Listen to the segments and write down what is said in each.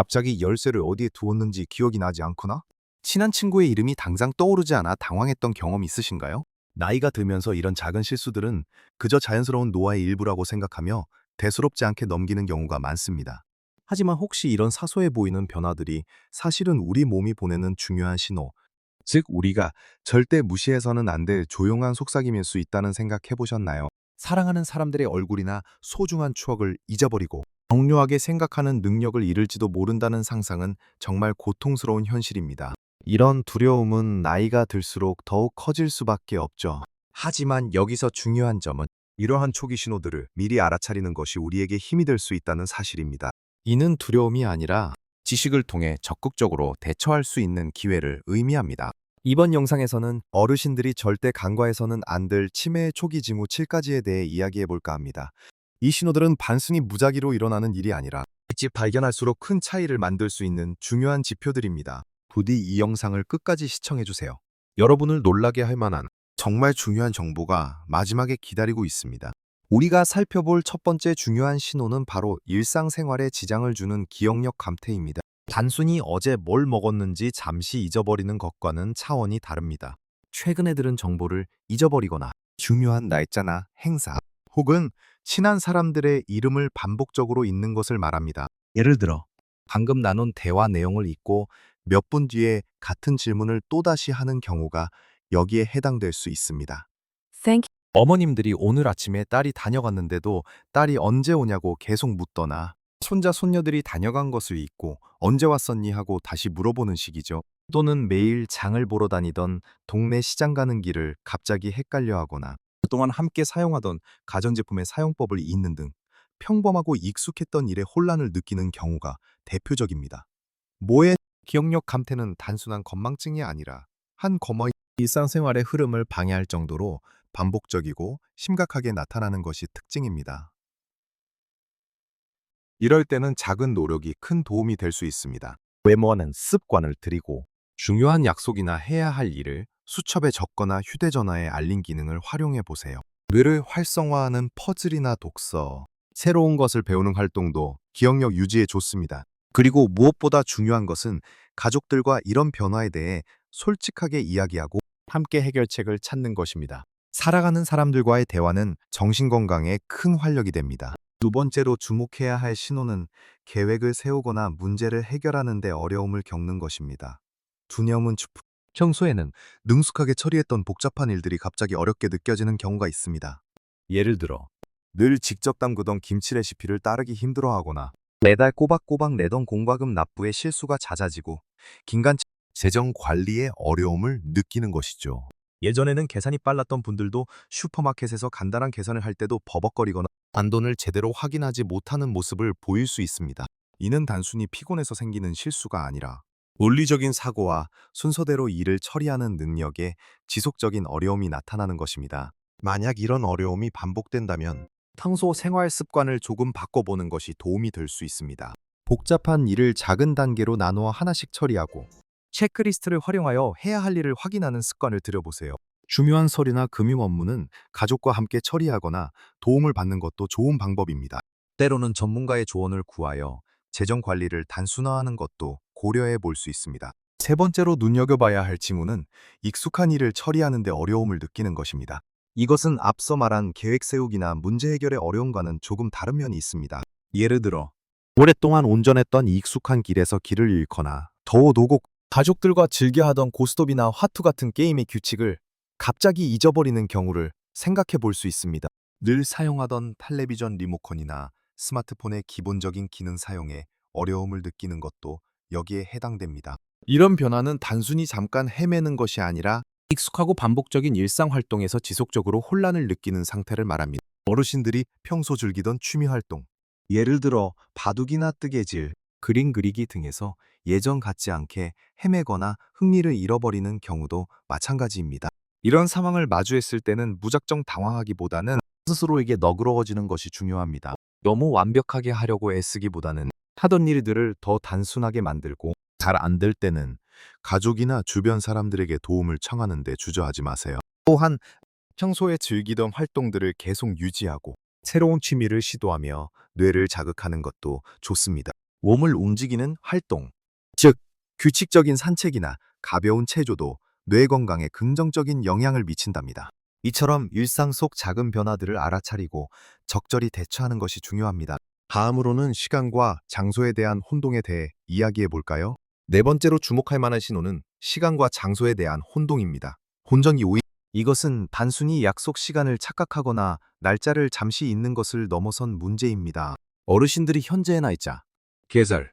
갑자기 열쇠를 어디에 두었는지 기억이 나지 않거나 친한 친구의 이름이 당장 떠오르지 않아 당황했던 경험 있으신가요? 나이가 들면서 이런 작은 실수들은 그저 자연스러운 노화의 일부라고 생각하며 대수롭지 않게 넘기는 경우가 많습니다. 하지만 혹시 이런 사소해 보이는 변화들이 사실은 우리 몸이 보내는 중요한 신호, 즉 우리가 절대 무시해서는 안 될 조용한 속삭임일 수 있다는 생각해 보셨나요? 사랑하는 사람들의 얼굴이나 소중한 추억을 잊어버리고 정료하게 생각하는 능력을 잃을지도 모른다는 상상은 정말 고통스러운 현실입니다. 이런 두려움은 나이가 들수록 더욱 커질 수밖에 없죠. 하지만 여기서 중요한 점은 이러한 초기 신호들을 미리 알아차리는 것이 우리에게 힘이 될 수 있다는 사실입니다. 이는 두려움이 아니라 지식을 통해 적극적으로 대처할 수 있는 기회를 의미합니다. 이번 영상에서는 어르신들이 절대 간과해서는 안 될 치매의 초기 징후 7가지에 대해 이야기해 볼까 합니다. 이 신호들은 단순히 무작위로 일어나는 일이 아니라 일찍 발견할수록 큰 차이를 만들 수 있는 중요한 지표들입니다. 부디 이 영상을 끝까지 시청해 주세요. 여러분을 놀라게 할 만한 정말 중요한 정보가 마지막에 기다리고 있습니다. 우리가 살펴볼 첫 번째 중요한 신호는 바로 일상생활에 지장을 주는 기억력 감퇴입니다. 단순히 어제 뭘 먹었는지 잠시 잊어버리는 것과는 차원이 다릅니다. 최근에 들은 정보를 잊어버리거나 중요한 날짜나 행사 혹은 친한 사람들의 이름을 반복적으로 잊는 것을 말합니다. 예를 들어 방금 나눈 대화 내용을 잊고 몇 분 뒤에 같은 질문을 또다시 하는 경우가 여기에 해당될 수 있습니다. 어머님들이 오늘 아침에 딸이 다녀갔는데도 딸이 언제 오냐고 계속 묻거나 손자, 손녀들이 다녀간 것을 잊고 언제 왔었니 하고 다시 물어보는 식이죠. 또는 매일 장을 보러 다니던 동네 시장 가는 길을 갑자기 헷갈려 하거나 그동안 함께 사용하던 가전제품의 사용법을 잊는 등 평범하고 익숙했던 일에 혼란을 느끼는 경우가 대표적입니다. 모의 기억력 감퇴는 단순한 건망증이 아니라 한 검어의 일상생활의 흐름을 방해할 정도로 반복적이고 심각하게 나타나는 것이 특징입니다. 이럴 때는 작은 노력이 큰 도움이 될 수 있습니다. 외모하는 습관을 들이고 중요한 약속이나 해야 할 일을 수첩에 적거나 휴대전화의 알림 기능을 활용해 보세요. 뇌를 활성화하는 퍼즐이나 독서, 새로운 것을 배우는 활동도 기억력 유지에 좋습니다. 그리고 무엇보다 중요한 것은 가족들과 이런 변화에 대해 솔직하게 이야기하고 함께 해결책을 찾는 것입니다. 살아가는 사람들과의 대화는 정신건강에 큰 활력이 됩니다. 두 번째로 주목해야 할 신호는 계획을 세우거나 문제를 해결하는 데 어려움을 겪는 것입니다. 두려움은 평소에는 능숙하게 처리했던 복잡한 일들이 갑자기 어렵게 느껴지는 경우가 있습니다. 예를 들어 늘 직접 담그던 김치 레시피를 따르기 힘들어하거나 매달 꼬박꼬박 내던 공과금 납부에 실수가 잦아지고 긴간 재정 관리에 어려움을 느끼는 것이죠. 예전에는 계산이 빨랐던 분들도 슈퍼마켓에서 간단한 계산을 할 때도 버벅거리거나 단돈을 제대로 확인하지 못하는 모습을 보일 수 있습니다. 이는 단순히 피곤해서 생기는 실수가 아니라 논리적인 사고와 순서대로 일을 처리하는 능력에 지속적인 어려움이 나타나는 것입니다. 만약 이런 어려움이 반복된다면 평소 생활 습관을 조금 바꿔보는 것이 도움이 될 수 있습니다. 복잡한 일을 작은 단계로 나누어 하나씩 처리하고 체크리스트를 활용하여 해야 할 일을 확인하는 습관을 들여보세요. 중요한 서류나 금융 업무는 가족과 함께 처리하거나 도움을 받는 것도 좋은 방법입니다. 때로는 전문가의 조언을 구하여 재정 관리를 단순화하는 것도 고려해 볼 수 있습니다. 세 번째로 눈여겨봐야 할 징후는 익숙한 일을 처리하는 데 어려움을 느끼는 것입니다. 이것은 앞서 말한 계획 세우기나 문제 해결의 어려움과는 조금 다른 면이 있습니다. 예를 들어 오랫동안 운전했던 익숙한 길에서 길을 잃거나 더욱 오고 가족들과 즐겨 하던 고스톱이나 화투 같은 게임의 규칙을 갑자기 잊어버리는 경우를 생각해 볼 수 있습니다. 늘 사용하던 텔레비전 리모컨이나 스마트폰의 기본적인 기능 사용에 어려움을 느끼는 것도 여기에 해당됩니다. 이런 변화는 단순히 잠깐 헤매는 것이 아니라 익숙하고 반복적인 일상 활동에서 지속적으로 혼란을 느끼는 상태를 말합니다. 어르신들이 평소 즐기던 취미 활동, 예를 들어 바둑이나 뜨개질, 그림 그리기 등에서 예전 같지 않게 헤매거나 흥미를 잃어버리는 경우도 마찬가지입니다. 이런 상황을 마주했을 때는 무작정 당황하기보다는 스스로에게 너그러워지는 것이 중요합니다. 너무 완벽하게 하려고 애쓰기보다는 하던 일들을 더 단순하게 만들고 잘 안 될 때는 가족이나 주변 사람들에게 도움을 청하는 데 주저하지 마세요. 또한 평소에 즐기던 활동들을 계속 유지하고 새로운 취미를 시도하며 뇌를 자극하는 것도 좋습니다. 몸을 움직이는 활동, 즉 규칙적인 산책이나 가벼운 체조도 뇌 건강에 긍정적인 영향을 미친답니다. 이처럼 일상 속 작은 변화들을 알아차리고 적절히 대처하는 것이 중요합니다. 다음으로는 시간과 장소에 대한 혼동에 대해 이야기해 볼까요? 네 번째로 주목할 만한 신호는 시간과 장소에 대한 혼동입니다. 혼정이 오인 이것은 단순히 약속 시간을 착각하거나 날짜를 잠시 잊는 것을 넘어선 문제입니다. 어르신들이 현재의 날짜, 계절,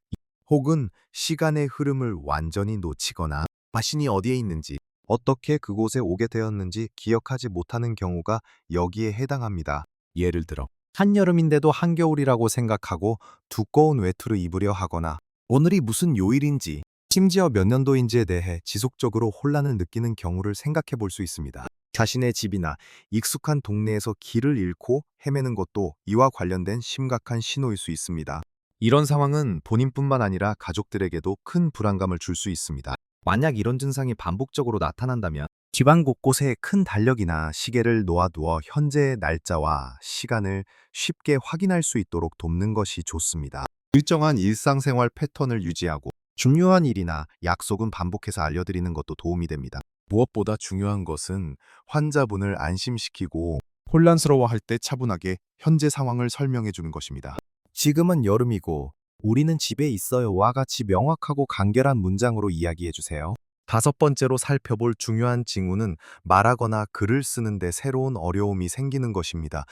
혹은 시간의 흐름을 완전히 놓치거나 자신이 어디에 있는지, 어떻게 그곳에 오게 되었는지 기억하지 못하는 경우가 여기에 해당합니다. 예를 들어, 한여름인데도 한겨울이라고 생각하고 두꺼운 외투를 입으려 하거나 오늘이 무슨 요일인지, 심지어 몇 년도인지에 대해 지속적으로 혼란을 느끼는 경우를 생각해 볼 수 있습니다. 자신의 집이나 익숙한 동네에서 길을 잃고 헤매는 것도 이와 관련된 심각한 신호일 수 있습니다. 이런 상황은 본인뿐만 아니라 가족들에게도 큰 불안감을 줄 수 있습니다. 만약 이런 증상이 반복적으로 나타난다면 집안 곳곳에 큰 달력이나 시계를 놓아두어 현재의 날짜와 시간을 쉽게 확인할 수 있도록 돕는 것이 좋습니다. 일정한 일상생활 패턴을 유지하고 중요한 일이나 약속은 반복해서 알려드리는 것도 도움이 됩니다. 무엇보다 중요한 것은 환자분을 안심시키고 혼란스러워할 때 차분하게 현재 상황을 설명해 주는 것입니다. 지금은 여름이고 우리는 집에 있어요와 같이 명확하고 간결한 문장으로 이야기해 주세요. 다섯 번째로 살펴볼 중요한 징후는 말하거나 글을 쓰는데 새로운 어려움이 생기는 것입니다.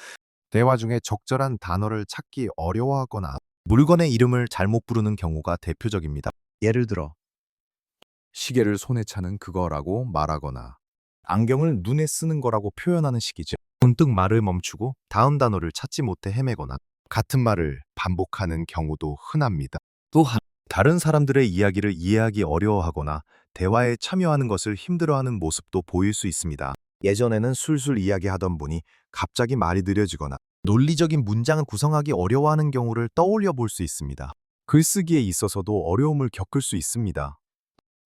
대화 중에 적절한 단어를 찾기 어려워하거나 물건의 이름을 잘못 부르는 경우가 대표적입니다. 예를 들어, 시계를 손에 차는 그거라고 말하거나 안경을 눈에 쓰는 거라고 표현하는 식이죠. 문득 말을 멈추고 다음 단어를 찾지 못해 헤매거나 같은 말을 반복하는 경우도 흔합니다. 또한 다른 사람들의 이야기를 이해하기 어려워하거나 대화에 참여하는 것을 힘들어하는 모습도 보일 수 있습니다. 예전에는 술술 이야기하던 분이 갑자기 말이 느려지거나 논리적인 문장을 구성하기 어려워하는 경우를 떠올려 볼 수 있습니다. 글쓰기에 있어서도 어려움을 겪을 수 있습니다.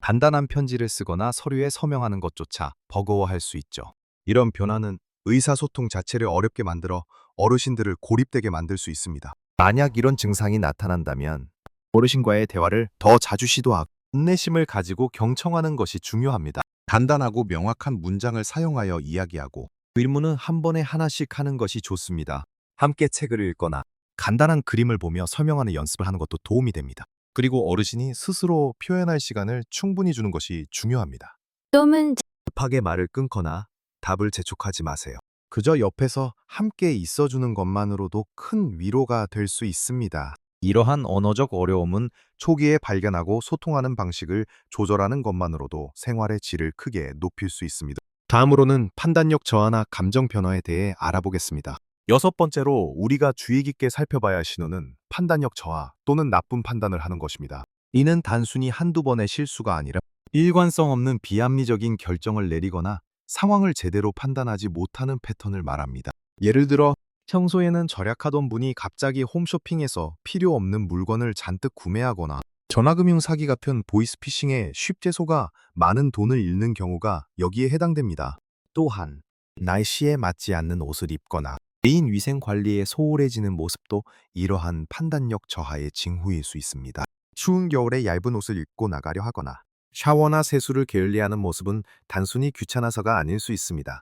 간단한 편지를 쓰거나 서류에 서명하는 것조차 버거워할 수 있죠. 이런 변화는 의사소통 자체를 어렵게 만들어 어르신들을 고립되게 만들 수 있습니다. 만약 이런 증상이 나타난다면 어르신과의 대화를 더 자주 시도하고 인내심을 가지고 경청하는 것이 중요합니다. 간단하고 명확한 문장을 사용하여 이야기하고 질문은 한 번에 하나씩 하는 것이 좋습니다. 함께 책을 읽거나 간단한 그림을 보며 설명하는 연습을 하는 것도 도움이 됩니다. 그리고 어르신이 스스로 표현할 시간을 충분히 주는 것이 중요합니다. 뜸은 급하게 말을 끊거나 답을 재촉하지 마세요. 그저 옆에서 함께 있어주는 것만으로도 큰 위로가 될 수 있습니다. 이러한 언어적 어려움은 초기에 발견하고 소통하는 방식을 조절하는 것만으로도 생활의 질을 크게 높일 수 있습니다. 다음으로는 판단력 저하나 감정 변화에 대해 알아보겠습니다. 여섯 번째로 우리가 주의 깊게 살펴봐야 할 신호는 판단력 저하 또는 나쁜 판단을 하는 것입니다. 이는 단순히 한두 번의 실수가 아니라 일관성 없는 비합리적인 결정을 내리거나 상황을 제대로 판단하지 못하는 패턴을 말합니다. 예를 들어 평소에는 절약하던 분이 갑자기 홈쇼핑에서 필요 없는 물건을 잔뜩 구매하거나 전화금융 사기 같은 보이스피싱에 쉽게 속아 많은 돈을 잃는 경우가 여기에 해당됩니다. 또한 날씨에 맞지 않는 옷을 입거나 개인 위생 관리에 소홀해지는 모습도 이러한 판단력 저하의 징후일 수 있습니다. 추운 겨울에 얇은 옷을 입고 나가려 하거나 샤워나 세수를 게을리하는 모습은 단순히 귀찮아서가 아닐 수 있습니다.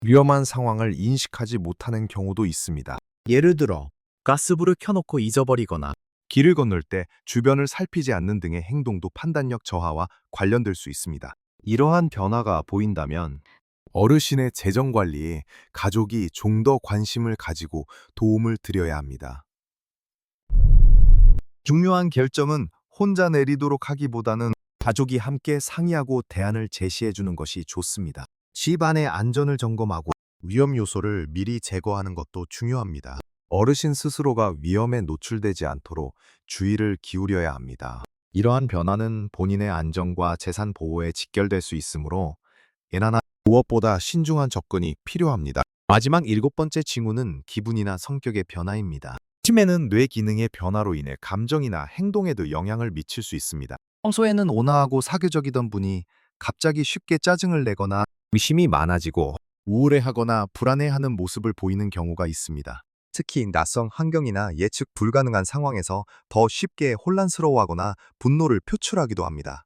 위험한 상황을 인식하지 못하는 경우도 있습니다. 예를 들어 가스불을 켜놓고 잊어버리거나 길을 건널 때 주변을 살피지 않는 등의 행동도 판단력 저하와 관련될 수 있습니다. 이러한 변화가 보인다면 어르신의 재정 관리에 가족이 좀 더 관심을 가지고 도움을 드려야 합니다. 중요한 결정은 혼자 내리도록 하기보다는 가족이 함께 상의하고 대안을 제시해 주는 것이 좋습니다. 집안의 안전을 점검하고 위험 요소를 미리 제거하는 것도 중요합니다. 어르신 스스로가 위험에 노출되지 않도록 주의를 기울여야 합니다. 이러한 변화는 본인의 안전과 재산 보호에 직결될 수 있으므로 예나나 무엇보다 신중한 접근이 필요합니다. 마지막 일곱 번째 징후는 기분이나 성격의 변화입니다. 치매는 뇌 기능의 변화로 인해 감정이나 행동에도 영향을 미칠 수 있습니다. 평소에는 온화하고 사교적이던 분이 갑자기 쉽게 짜증을 내거나 의심이 많아지고 우울해하거나 불안해하는 모습을 보이는 경우가 있습니다. 특히 낯선 환경이나 예측 불가능한 상황에서 더 쉽게 혼란스러워하거나 분노를 표출하기도 합니다.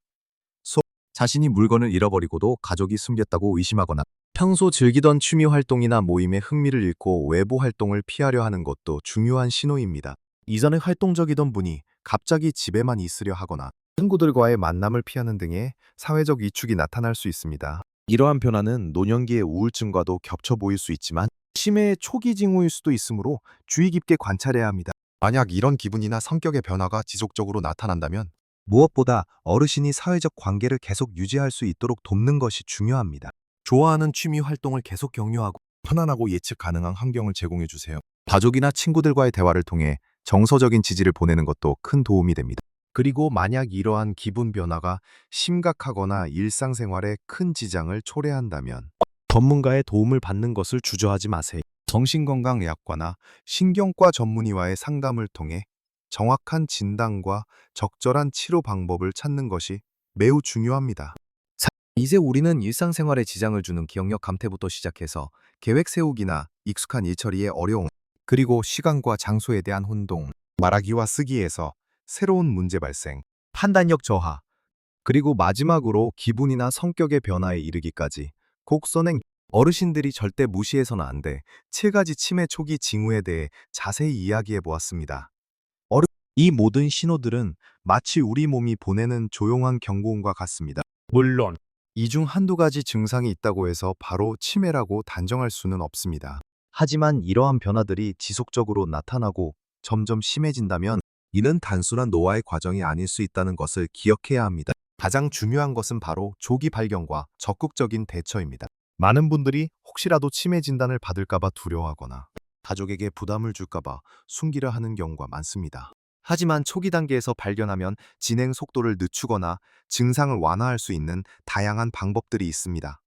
자신이 물건을 잃어버리고도 가족이 숨겼다고 의심하거나 평소 즐기던 취미 활동이나 모임에 흥미를 잃고 외부 활동을 피하려 하는 것도 중요한 신호입니다. 이전에 활동적이던 분이 갑자기 집에만 있으려 하거나 친구들과의 만남을 피하는 등의 사회적 위축이 나타날 수 있습니다. 이러한 변화는 노년기의 우울증과도 겹쳐 보일 수 있지만 치매의 초기 징후일 수도 있으므로 주의 깊게 관찰해야 합니다. 만약 이런 기분이나 성격의 변화가 지속적으로 나타난다면 무엇보다 어르신이 사회적 관계를 계속 유지할 수 있도록 돕는 것이 중요합니다. 좋아하는 취미 활동을 계속 격려하고 편안하고 예측 가능한 환경을 제공해 주세요. 가족이나 친구들과의 대화를 통해 정서적인 지지를 보내는 것도 큰 도움이 됩니다. 그리고 만약 이러한 기분 변화가 심각하거나 일상생활에 큰 지장을 초래한다면 전문가의 도움을 받는 것을 주저하지 마세요. 정신건강의학과나 신경과 전문의와의 상담을 통해 정확한 진단과 적절한 치료 방법을 찾는 것이 매우 중요합니다. 이제 우리는 일상생활에 지장을 주는 기억력 감퇴부터 시작해서 계획 세우기나 익숙한 일 처리의 어려움, 그리고 시간과 장소에 대한 혼동, 말하기와 쓰기에서 새로운 문제 발생, 판단력 저하, 그리고 마지막으로 기분이나 성격의 변화에 이르기까지 곡선행 어르신들이 절대 무시해서는 안 돼 7가지 치매 초기 징후에 대해 자세히 이야기해 보았습니다. 이 모든 신호들은 마치 우리 몸이 보내는 조용한 경고음과 같습니다. 물론 이 중 한두 가지 증상이 있다고 해서 바로 치매라고 단정할 수는 없습니다. 하지만 이러한 변화들이 지속적으로 나타나고 점점 심해진다면 이는 단순한 노화의 과정이 아닐 수 있다는 것을 기억해야 합니다. 가장 중요한 것은 바로 조기 발견과 적극적인 대처입니다. 많은 분들이 혹시라도 치매 진단을 받을까봐 두려워하거나 가족에게 부담을 줄까봐 숨기려 하는 경우가 많습니다. 하지만 초기 단계에서 발견하면 진행 속도를 늦추거나 증상을 완화할 수 있는 다양한 방법들이 있습니다.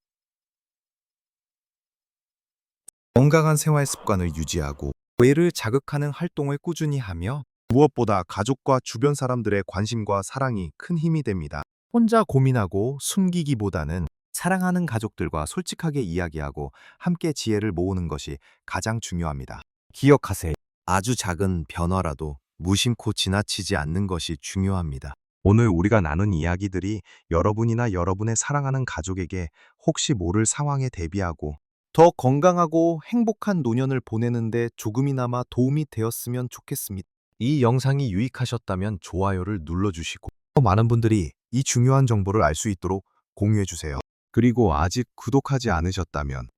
건강한 생활 습관을 유지하고 뇌를 자극하는 활동을 꾸준히 하며 무엇보다 가족과 주변 사람들의 관심과 사랑이 큰 힘이 됩니다. 혼자 고민하고 숨기기보다는 사랑하는 가족들과 솔직하게 이야기하고 함께 지혜를 모으는 것이 가장 중요합니다. 기억하세요. 아주 작은 변화라도 무심코 지나치지 않는 것이 중요합니다. 오늘 우리가 나눈 이야기들이 여러분이나 여러분의 사랑하는 가족에게 혹시 모를 상황에 대비하고 더 건강하고 행복한 노년을 보내는데 조금이나마 도움이 되었으면 좋겠습니다. 이 영상이 유익하셨다면 좋아요를 눌러주시고 더 많은 분들이 이 중요한 정보를 알 수 있도록 공유해주세요. 그리고 아직 구독하지 않으셨다면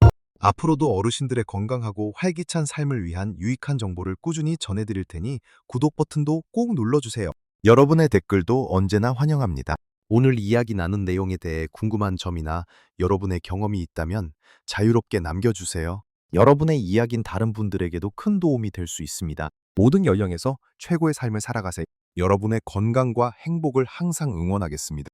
앞으로도 어르신들의 건강하고 활기찬 삶을 위한 유익한 정보를 꾸준히 전해드릴 테니 구독 버튼도 꼭 눌러주세요. 여러분의 댓글도 언제나 환영합니다. 오늘 이야기 나눈 내용에 대해 궁금한 점이나 여러분의 경험이 있다면 자유롭게 남겨주세요. 여러분의 이야기는 다른 분들에게도 큰 도움이 될 수 있습니다. 모든 연령에서 최고의 삶을 살아가세요. 여러분의 건강과 행복을 항상 응원하겠습니다.